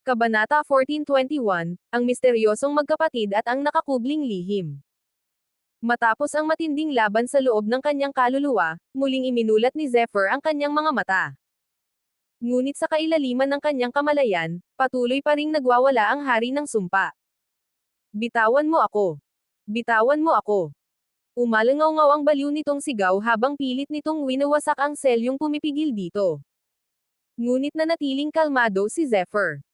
Kabanata 1421, ang misteryosong magkapatid at ang nakakubling lihim. Matapos ang matinding laban sa loob ng kanyang kaluluwa, muling iminulat ni Zephyr ang kanyang mga mata. Ngunit sa kailaliman ng kanyang kamalayan, patuloy pa ring nagwawala ang hari ng sumpa. Bitawan mo ako! Bitawan mo ako! Umalangaw-ngaw ang baliw nitong sigaw habang pilit nitong winawasak ang selyong pumipigil dito. Ngunit nanatiling kalmado si Zephyr.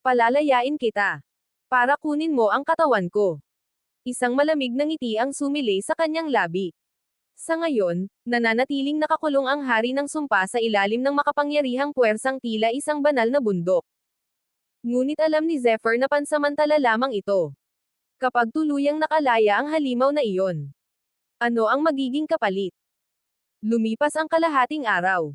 Palalayain kita. Para kunin mo ang katawan ko. Isang malamig na ngiti ang sumilay sa kanyang labi. Sa ngayon, nananatiling nakakulong ang hari ng sumpa sa ilalim ng makapangyarihang puwersang tila isang banal na bundok. Ngunit alam ni Zephyr na pansamantala lamang ito. Kapag tuluyang nakalaya ang halimaw na iyon, ano ang magiging kapalit? Lumipas ang kalahating araw.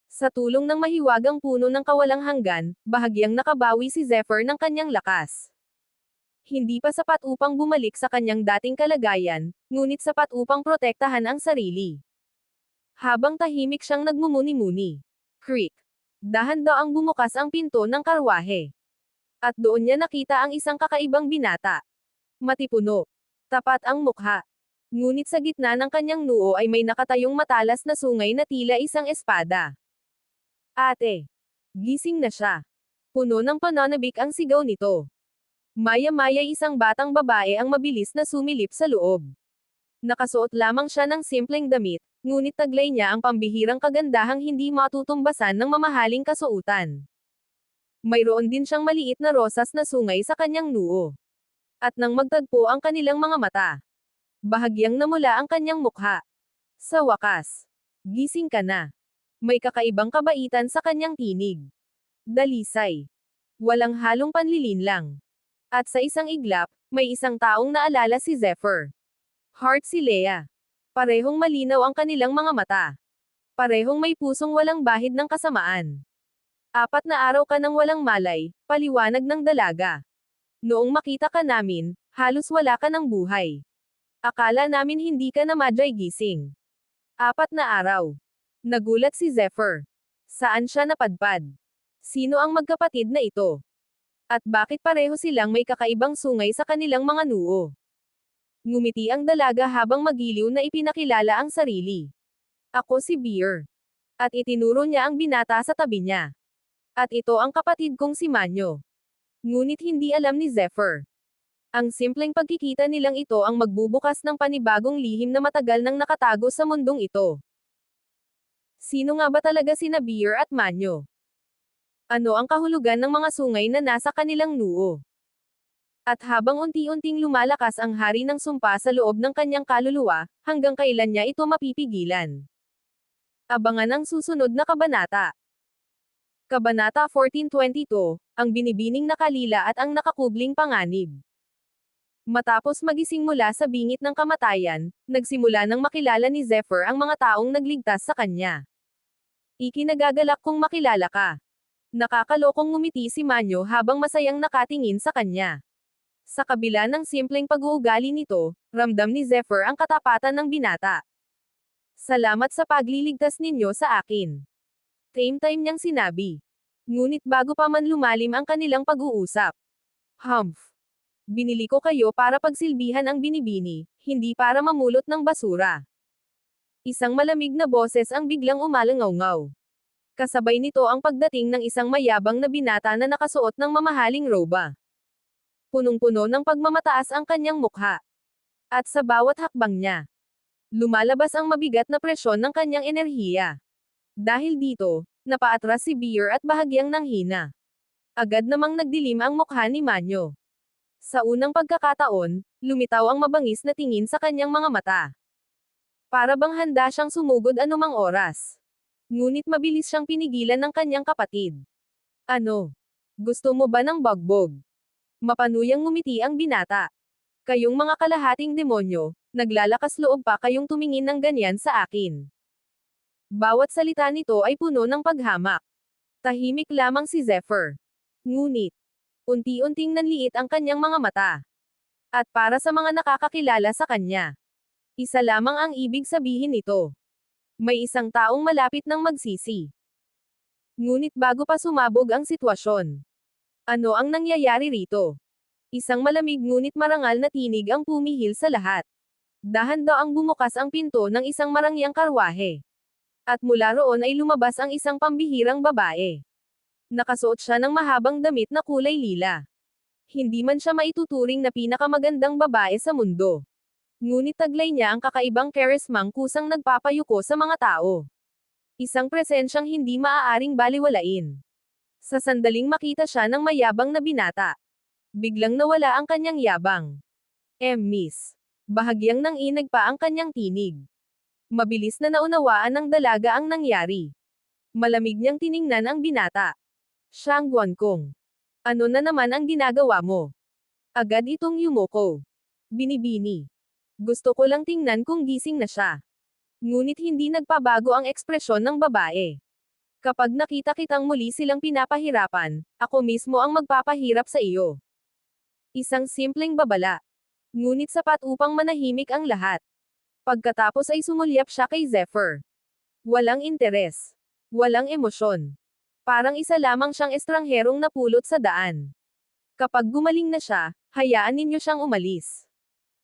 Sa tulong ng mahiwagang puno ng kawalang hanggan, bahagyang nakabawi si Zephyr ng kanyang lakas. Hindi pa sapat upang bumalik sa kanyang dating kalagayan, ngunit sapat upang protektahan ang sarili. Habang tahimik siyang nagmumuni-muni. Creak. Dahan-daang bumukas ang pinto ng karwahe. At doon niya nakita ang isang kakaibang binata. Matipuno. Tapat ang mukha. Ngunit sa gitna ng kanyang noo ay may nakatayong matalas na sungay na tila isang espada. Ate! Gising na siya. Puno ng pananabik ang sigaw nito. Maya-maya isang batang babae ang mabilis na sumilip sa loob. Nakasuot lamang siya ng simpleng damit, ngunit taglay niya ang pambihirang kagandahang hindi matutumbasan ng mamahaling kasuotan. Mayroon din siyang maliit na rosas na sungay sa kanyang noo. At nang magtagpo ang kanilang mga mata, bahagyang namula ang kanyang mukha. Sa wakas, gising ka na. May kakaibang kabaitan sa kanyang tinig. Dalisay. Walang halong panlilinlang. At sa isang iglap, may isang taong naalala si Zephyr. Heart si Leah. Parehong malinaw ang kanilang mga mata. Parehong may pusong walang bahid ng kasamaan. 4 na araw ka nang walang malay, paliwanag ng dalaga. Noong makita ka namin, halos wala ka ng buhay. Akala namin hindi ka na madyay gising. 4 na araw. Nagulat si Zephyr. Saan siya napadpad? Sino ang magkapatid na ito? At bakit pareho silang may kakaibang sungay sa kanilang mga noo? Ngumiti ang dalaga habang magiliw na ipinakilala ang sarili. Ako si Beer. At itinuro niya ang binata sa tabi niya. At ito ang kapatid kong si Manyo. Ngunit hindi alam ni Zephyr. Ang simpleng pagkikita nilang ito ang magbubukas ng panibagong lihim na matagal nang nakatago sa mundong ito. Sino nga ba talaga sina Beer at Manyo? Ano ang kahulugan ng mga sungay na nasa kanilang noo? At habang unti-unting lumalakas ang hari ng sumpa sa loob ng kanyang kaluluwa, hanggang kailan niya ito mapipigilan? Abangan ang susunod na kabanata. Kabanata 1422, ang binibining nakalila at ang nakakubling panganib. Matapos magising mula sa bingit ng kamatayan, nagsimula nang makilala ni Zephyr ang mga taong nagligtas sa kanya. Ikinagagalak kong makilala ka. Nakakalokong ngumiti si Manyo habang masayang nakatingin sa kanya. Sa kabila ng simpleng pag-uugali nito, ramdam ni Zephyr ang katapatan ng binata. Salamat sa pagliligtas ninyo sa akin. Time niyang sinabi. Ngunit bago pa man lumalim ang kanilang pag-uusap. Humph. Binili ko kayo para pagsilbihan ang binibini, hindi para mamulot ng basura. Isang malamig na boses ang biglang umalangaw-ngaw. Kasabay nito ang pagdating ng isang mayabang na binata na nakasuot ng mamahaling roba. Punong-puno ng pagmamataas ang kanyang mukha. At sa bawat hakbang niya, lumalabas ang mabigat na presyon ng kanyang enerhiya. Dahil dito, napaatras si Beer at bahagyang nanghina. Agad namang nagdilim ang mukha ni Manyo. Sa unang pagkakataon, lumitaw ang mabangis na tingin sa kanyang mga mata. Para bang handa siyang sumugod anumang oras. Ngunit mabilis siyang pinigilan ng kanyang kapatid. Ano? Gusto mo ba ng bagbog? Mapanuyang ngumiti ang binata. Kayong mga kalahating demonyo, naglalakas loob pa kayong tumingin ng ganyan sa akin. Bawat salita nito ay puno ng paghamak. Tahimik lamang si Zephyr. Ngunit, unti-unting nanliit ang kanyang mga mata. At para sa mga nakakakilala sa kanya, isa lamang ang ibig sabihin nito. May isang taong malapit ng magsisi. Ngunit bago pa sumabog ang sitwasyon, Ano ang nangyayari rito? Isang malamig ngunit marangal na tinig ang pumihil sa lahat. Dahan-daang bumukas ang pinto ng isang marangyang karwahe. At mula roon ay lumabas ang isang pambihirang babae. Nakasuot siya ng mahabang damit na kulay lila. Hindi man siya maituturing na pinakamagandang babae sa mundo. Ngunit taglay niya ang kakaibang karismang kusang nagpapayuko sa mga tao. Isang presensyang hindi maaaring baliwalain. Sa sandaling makita siya ng mayabang na binata. Biglang nawala ang kanyang yabang. Miss. Bahagyang nanginag pa ang kanyang tinig. Mabilis na naunawaan ng dalaga ang nangyari. Malamig niyang tiningnan ang binata. Shang Guankong. Ano na naman ang ginagawa mo? Agad itong yumuko. Binibini. Gusto ko lang tingnan kung gising na siya. Ngunit hindi nagpabago ang ekspresyon ng babae. Kapag nakita kitang muli silang pinapahirapan, ako mismo ang magpapahirap sa iyo. Isang simpleng babala. Ngunit sapat upang manahimik ang lahat. Pagkatapos ay sumulyap siya kay Zephyr. Walang interes. Walang emosyon. Parang isa lamang siyang estrangherong napulot sa daan. Kapag gumaling na siya, hayaan ninyo siyang umalis.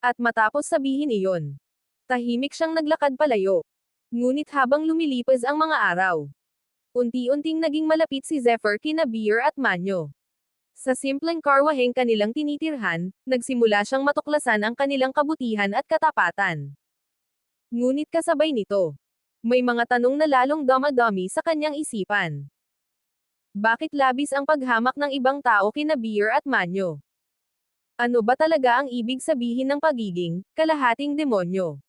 At matapos sabihin iyon, tahimik siyang naglakad palayo. Ngunit habang lumilipas ang mga araw, unti-unting naging malapit si Zephyr kina Beer at Manyo. Sa simpleng karwaheng kanilang tinitirhan, nagsimula siyang matuklasan ang kanilang kabutihan at katapatan. Ngunit kasabay nito, may mga tanong na lalong damadami sa kanyang isipan. Bakit labis ang paghamak ng ibang tao kina Beer at Manyo? Ano ba talaga ang ibig sabihin ng pagiging kalahating demonyo?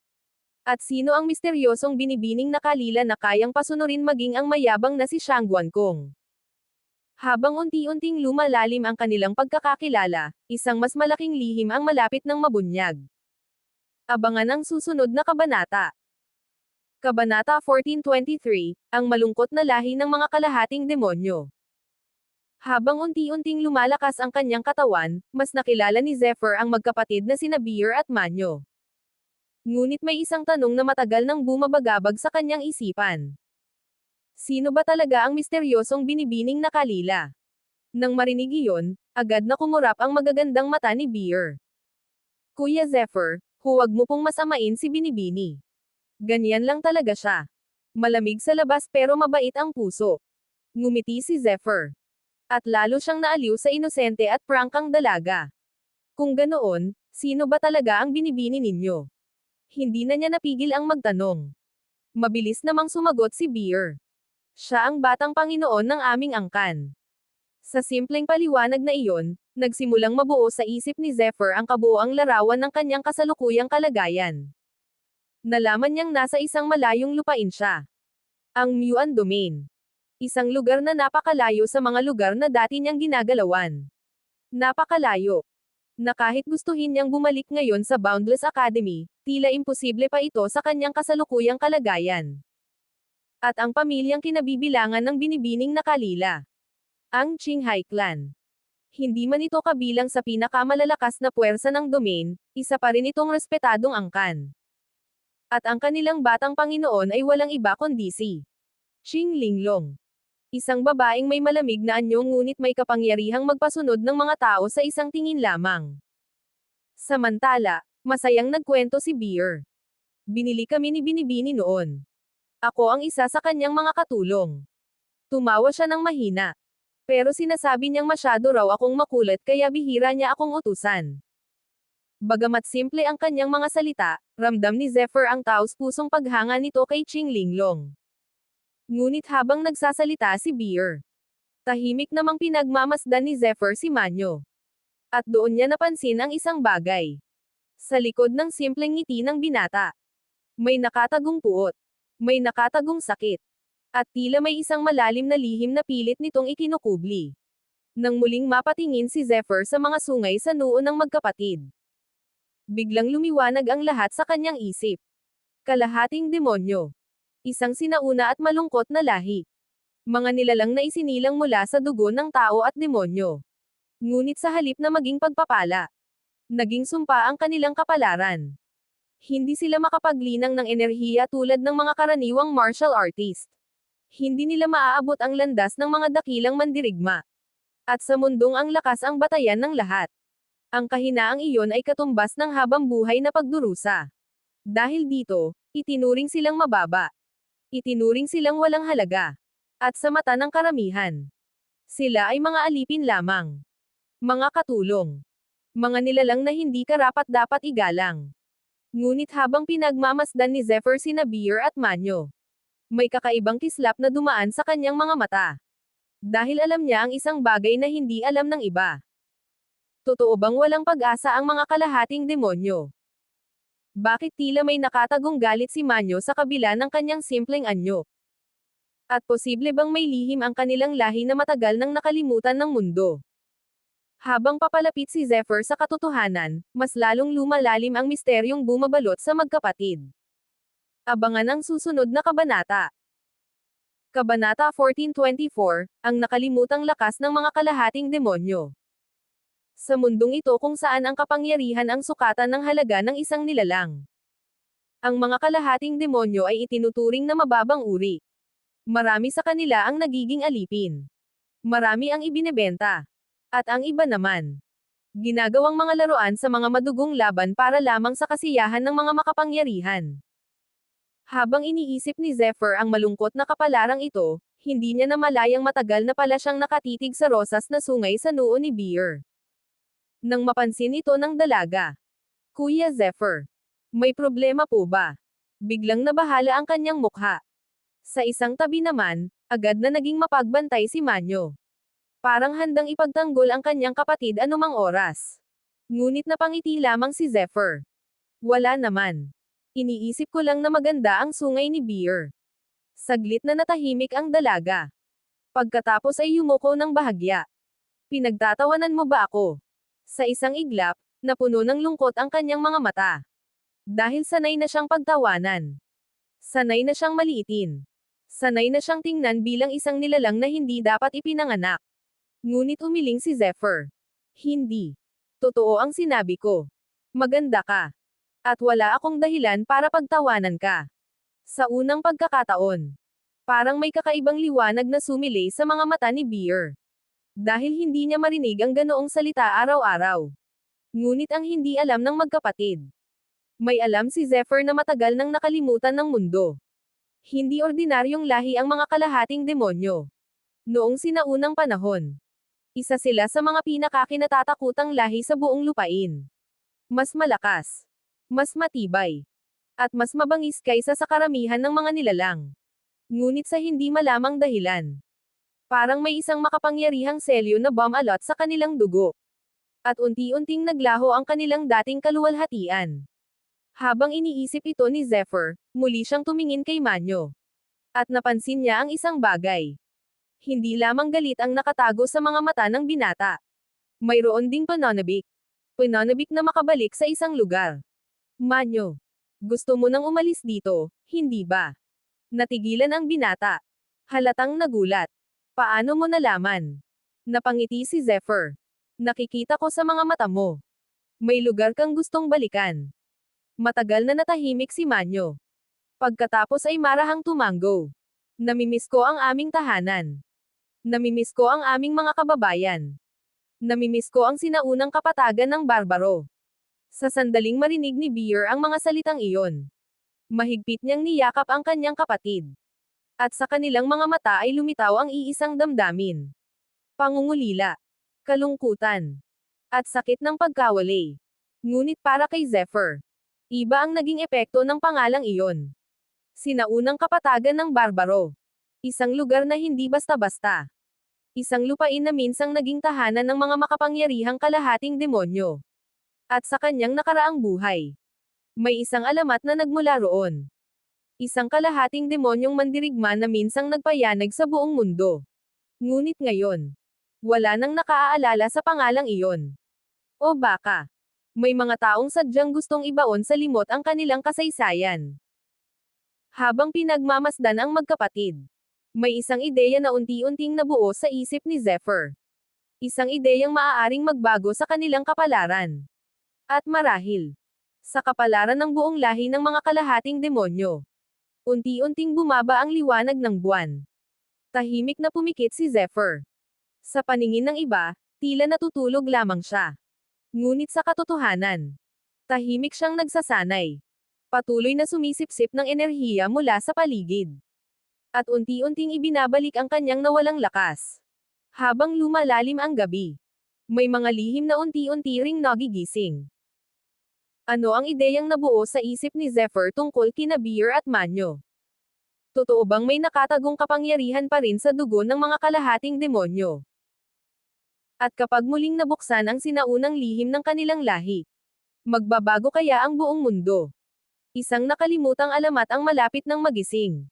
At sino ang misteryosong binibining na kalila na kayang pasunurin maging ang mayabang na si Shang Guankong? Habang unti-unting lumalalim ang kanilang pagkakakilala, isang mas malaking lihim ang malapit ng mabunyag. Abangan ang susunod na kabanata. Kabanata 1423, ang malungkot na lahi ng mga kalahating demonyo. Habang unti-unting lumalakas ang kanyang katawan, mas nakilala ni Zephyr ang magkapatid na sina Beer at Manyo. Ngunit may isang tanong na matagal nang bumabagabag sa kanyang isipan. Sino ba talaga ang misteryosong binibining na kalila? Nang marinig iyon, agad na kumurap ang magagandang mata ni Beer. Kuya Zephyr, huwag mo pong masamain si Binibini. Ganyan lang talaga siya. Malamig sa labas pero mabait ang puso. Ngumiti si Zephyr. At lalo siyang naaliw sa inosente at prangkang dalaga. Kung ganoon, sino ba talaga ang binibini ninyo? Hindi na niya napigil ang magtanong. Mabilis namang sumagot si Beer. Siya ang batang Panginoon ng aming angkan. Sa simpleng paliwanag na iyon, nagsimulang mabuo sa isip ni Zephyr ang kabuoang larawan ng kanyang kasalukuyang kalagayan. Nalaman niyang nasa isang malayong lupain siya. Ang Muan Domain. Isang lugar na napakalayo sa mga lugar na dati niyang ginagalawan. Napakalayo. Na kahit gustuhin niyang bumalik ngayon sa Boundless Academy, tila imposible pa ito sa kanyang kasalukuyang kalagayan. At ang pamilyang kinabibilangan ng binibining na kalila. Ang Qinghai Clan. Hindi man ito kabilang sa pinakamalalakas na puwersa ng domain, isa pa rin itong respetadong angkan. At ang kanilang batang Panginoon ay walang iba kundi si Qing Linglong. Isang babaeng may malamig na anyo ngunit may kapangyarihang magpasunod ng mga tao sa isang tingin lamang. Samantala, masayang nagkwento si Beer. Binili kami ni Binibini noon. Ako ang isa sa kanyang mga katulong. Tumawa siya ng mahina. Pero sinasabi niyang masyado raw akong makulit kaya bihira niya akong utusan. Bagamat simple ang kanyang mga salita, ramdam ni Zephyr ang taos-pusong paghanga nito kay Qing Linglong. Ngunit habang nagsasalita si Beer, tahimik namang pinagmamasdan ni Zephyr si Manyo. At doon niya napansin ang isang bagay. Sa likod ng simpleng ngiti ng binata, may nakatagong puot, may nakatagong sakit, at tila may isang malalim na lihim na pilit nitong ikinukubli. Nang muling mapatingin si Zephyr sa mga sungay sa noo ng magkapatid, biglang lumiwanag ang lahat sa kanyang isip. Kalahating demonyo. Isang sinauna at malungkot na lahi. Mga nilalang na isinilang mula sa dugo ng tao at demonyo. Ngunit sa halip na maging pagpapala, naging sumpa ang kanilang kapalaran. Hindi sila makapaglinang ng enerhiya tulad ng mga karaniwang martial artist. Hindi nila maaabot ang landas ng mga dakilang mandirigma. At sa mundong ang lakas ang batayan ng lahat. Ang kahinaang iyon ay katumbas ng habang-buhay na pagdurusa. Dahil dito, itinuring silang mababa. Itinuring silang walang halaga. At sa mata ng karamihan, sila ay mga alipin lamang. Mga katulong. Mga nilalang na hindi karapat-dapat igalang. Ngunit habang pinagmamasdan ni Zephyr sina Beer at Manyo, may kakaibang kislap na dumaan sa kanyang mga mata. Dahil alam niya ang isang bagay na hindi alam ng iba. Totoo bang walang pag-asa ang mga kalahating demonyo? Bakit tila may nakatagong galit si Manyo sa kabila ng kanyang simpleng anyo? At posible bang may lihim ang kanilang lahi na matagal nang nakalimutan ng mundo? Habang papalapit si Zephyr sa katotohanan, mas lalong lumalalim ang misteryong bumabalot sa magkapatid. Abangan ang susunod na kabanata. Kabanata 1424, ang nakalimutang lakas ng mga kalahating demonyo. Sa mundong ito kung saan ang kapangyarihan ang sukatan ng halaga ng isang nilalang. Ang mga kalahating demonyo ay itinuturing na mababang uri. Marami sa kanila ang nagiging alipin. Marami ang ibinebenta. At ang iba naman, ginagawang mga laruan sa mga madugong laban para lamang sa kasiyahan ng mga makapangyarihan. Habang iniisip ni Zephyr ang malungkot na kapalarang ito, hindi niya namalayang matagal na pala siyang nakatitig sa rosas na sungay sa noo ni Beer. Nang mapansin ito ng dalaga. Kuya Zephyr, may problema po ba? Biglang nabahala ang kanyang mukha. Sa isang tabi naman, agad na naging mapagbantay si Manyo. Parang handang ipagtanggol ang kanyang kapatid anumang oras. Ngunit napangiti lamang si Zephyr. Wala naman. Iniisip ko lang na maganda ang sungay ni Beer. Saglit na natahimik ang dalaga. Pagkatapos ay yumuko ng bahagya. Pinagtatawanan mo ba ako? Sa isang iglap, napuno ng lungkot ang kanyang mga mata. Dahil sanay na siyang pagtawanan. Sanay na siyang maliitin. Sanay na siyang tingnan bilang isang nilalang na hindi dapat ipinanganak. Ngunit umiling si Zephyr. Hindi. Totoo ang sinabi ko. Maganda ka. At wala akong dahilan para pagtawanan ka. Sa unang pagkakataon, parang may kakaibang liwanag na sumilay sa mga mata ni Beer. Dahil hindi niya marinig ang ganoong salita araw-araw. Ngunit ang hindi alam ng magkapatid. May alam si Zephyr na matagal nang nakalimutan ng mundo. Hindi ordinaryong lahi ang mga kalahating demonyo. Noong sinaunang panahon, isa sila sa mga pinakakinatatakutang lahi sa buong lupain. Mas malakas, mas matibay, at mas mabangis kaysa sa karamihan ng mga nilalang. Ngunit sa hindi malamang dahilan, parang may isang makapangyarihang selyo na bumalot sa kanilang dugo. At unti-unting naglaho ang kanilang dating kaluwalhatian. Habang iniisip ito ni Zephyr, muli siyang tumingin kay Manyo. At napansin niya ang isang bagay. Hindi lamang galit ang nakatago sa mga mata ng binata. Mayroon ding pananabik. Pananabik na makabalik sa isang lugar. Manyo, gusto mo nang umalis dito, hindi ba? Natigilan ang binata. Halatang nagulat. Paano mo nalaman? Napangiti si Zephyr. Nakikita ko sa mga mata mo. May lugar kang gustong balikan. Matagal na natahimik si Manyo. Pagkatapos ay marahang tumango. Namimiss ko ang aming tahanan. Namimiss ko ang aming mga kababayan. Namimiss ko ang sinaunang kapatagan ng barbaro. Sa sandaling marinig ni Beer ang mga salitang iyon, mahigpit niyang niyakap ang kanyang kapatid. At sa kanilang mga mata ay lumitaw ang iisang damdamin. Pangungulila, kalungkutan, at sakit ng pagkawalay. Ngunit para kay Zephyr, iba ang naging epekto ng pangalang iyon. Sinaunang kapatagan ng barbaro. Isang lugar na hindi basta-basta. Isang lupain na minsang naging tahanan ng mga makapangyarihang kalahating demonyo. At sa kanyang nakaraang buhay, may isang alamat na nagmula roon. Isang kalahating demonyong mandirigma na minsang nagpayanag sa buong mundo. Ngunit ngayon, wala nang nakaaalala sa pangalang iyon. O baka, may mga taong sadyang gustong ibaon sa limot ang kanilang kasaysayan. Habang pinagmamasdan ang magkapatid, may isang ideya na unti-unting nabuo sa isip ni Zephyr. Isang ideyang maaaring magbago sa kanilang kapalaran. At marahil, sa kapalaran ng buong lahi ng mga kalahating demonyo. Unti-unting bumaba ang liwanag ng buwan. Tahimik na pumikit si Zephyr. Sa paningin ng iba, tila natutulog lamang siya. Ngunit sa katotohanan, tahimik siyang nagsasanay. Patuloy na sumisipsip ng enerhiya mula sa paligid. At unti-unting ibinabalik ang kanyang nawalang lakas. Habang lumalalim ang gabi, may mga lihim na unti-unti ring nagigising. Ano ang ideyang nabuo sa isip ni Zephyr tungkol kina Beer at Manyo? Totoo bang may nakatagong kapangyarihan pa rin sa dugo ng mga kalahating demonyo? At kapag muling nabuksan ang sinaunang lihim ng kanilang lahi, magbabago kaya ang buong mundo? Isang nakalimutang alamat ang malapit ng magising.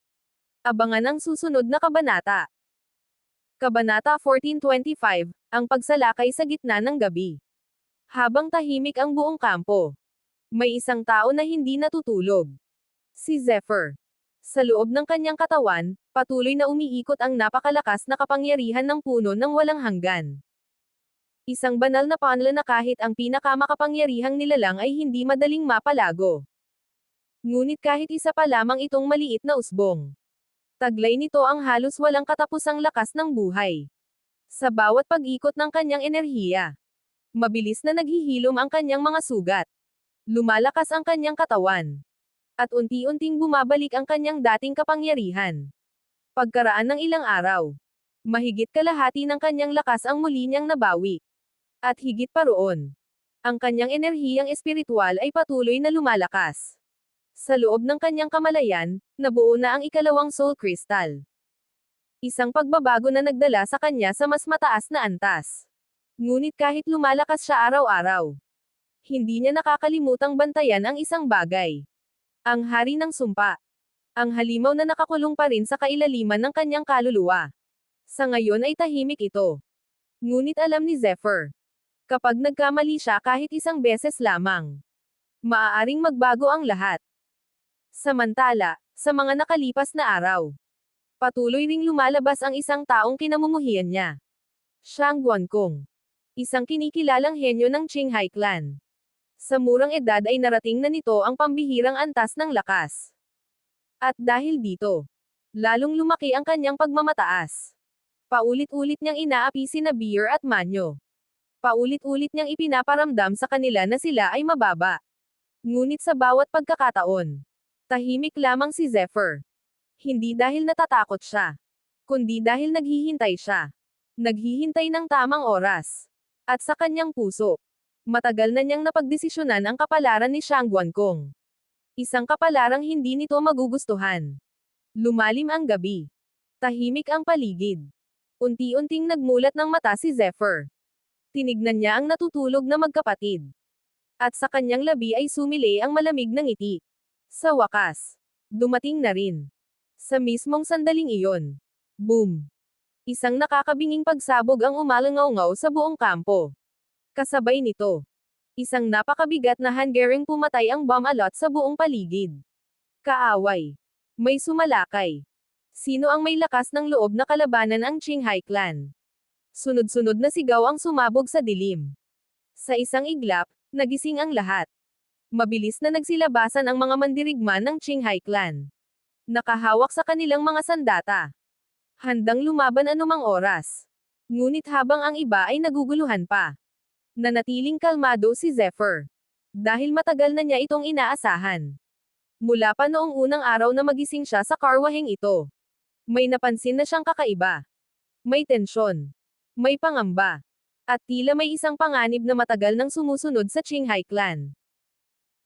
Abangan ang susunod na kabanata. Kabanata 1425, ang pagsalakay sa gitna ng gabi. Habang tahimik ang buong kampo, may isang tao na hindi natutulog. Si Zephyr. Sa loob ng kanyang katawan, patuloy na umiikot ang napakalakas na kapangyarihan ng puno ng walang hanggan. Isang banal na panla na kahit ang pinakamakapangyarihang nilalang ay hindi madaling mapalago. Ngunit kahit isa pa lamang itong maliit na usbong, taglay nito ang halos walang katapusang lakas ng buhay. Sa bawat pag-ikot ng kanyang enerhiya, mabilis na naghihilom ang kanyang mga sugat. Lumalakas ang kanyang katawan. At unti-unting bumabalik ang kanyang dating kapangyarihan. Pagkaraan ng ilang araw, mahigit kalahati ng kanyang lakas ang muli niyang nabawi. At higit pa roon, ang kanyang enerhiyang espiritual ay patuloy na lumalakas. Sa loob ng kanyang kamalayan, nabuo na ang ikalawang soul crystal. Isang pagbabago na nagdala sa kanya sa mas mataas na antas. Ngunit kahit lumalakas siya araw-araw, hindi niya nakakalimutang bantayan ang isang bagay. Ang hari ng sumpa. Ang halimaw na nakakulong pa rin sa kailaliman ng kanyang kaluluwa. Sa ngayon ay tahimik ito. Ngunit alam ni Zephyr, kapag nagkamali siya kahit isang beses lamang, maaaring magbago ang lahat. Samantala, sa mga nakalipas na araw, patuloy ring lumalabas ang isang taong kinamumuhian niya. Shang Guankong. Isang kinikilalang henyo ng Qinghai clan. Sa murang edad ay narating na nito ang pambihirang antas ng lakas. At dahil dito, lalong lumaki ang kanyang pagmamataas. Paulit-ulit niyang inaapi sina Beer at Manyo. Paulit-ulit niyang ipinaparamdam sa kanila na sila ay mababa. Ngunit sa bawat pagkakataon, tahimik lamang si Zephyr. Hindi dahil natatakot siya, kundi dahil naghihintay siya. Naghihintay ng tamang oras. At sa kanyang puso, matagal na niyang napagdesisyonan ang kapalaran ni Shang Guankong. Isang kapalarang hindi nito magugustuhan. Lumalim ang gabi. Tahimik ang paligid. Unti-unting nagmulat ng mata si Zephyr. Tinignan niya ang natutulog na magkapatid. At sa kanyang labi ay sumili ang malamig na ngiti. Sa wakas, dumating na rin. Sa mismong sandaling iyon. Boom! Isang nakakabinging pagsabog ang umalangaw-ngaw sa buong kampo. Kasabay nito, isang napakabigat na handgaring pumatay ang bomb-alot sa buong paligid. Kaaway. May sumalakay. Sino ang may lakas ng loob na kalabanan ang Qinghai clan? Sunod-sunod na sigaw ang sumabog sa dilim. Sa isang iglap, nagising ang lahat. Mabilis na nagsilabasan ang mga mandirigma ng Qinghai clan. Nakahawak sa kanilang mga sandata. Handang lumaban anumang oras. Ngunit habang ang iba ay naguguluhan pa, nanatiling kalmado si Zephyr. Dahil matagal na niya itong inaasahan. Mula pa noong unang araw na magising siya sa karwaheng ito, may napansin na siyang kakaiba. May tensyon. May pangamba. At tila may isang panganib na matagal nang sumusunod sa Qinghai clan.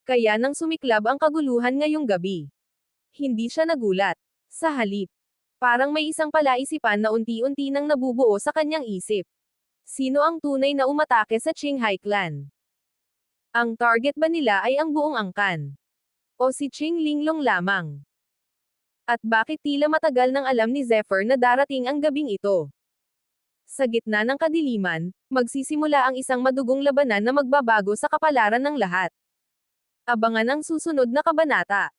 Kaya nang sumiklab ang kaguluhan ngayong gabi, hindi siya nagulat. Sa halip, parang may isang palaisipan na unti-unti nang nabubuo sa kanyang isip. Sino ang tunay na umatake sa Qinghai clan? Ang target ba nila ay ang buong angkan? O si Qing Linglong lamang? At bakit tila matagal nang alam ni Zephyr na darating ang gabing ito? Sa gitna ng kadiliman, magsisimula ang isang madugong labanan na magbabago sa kapalaran ng lahat. Abangan ang susunod na kabanata.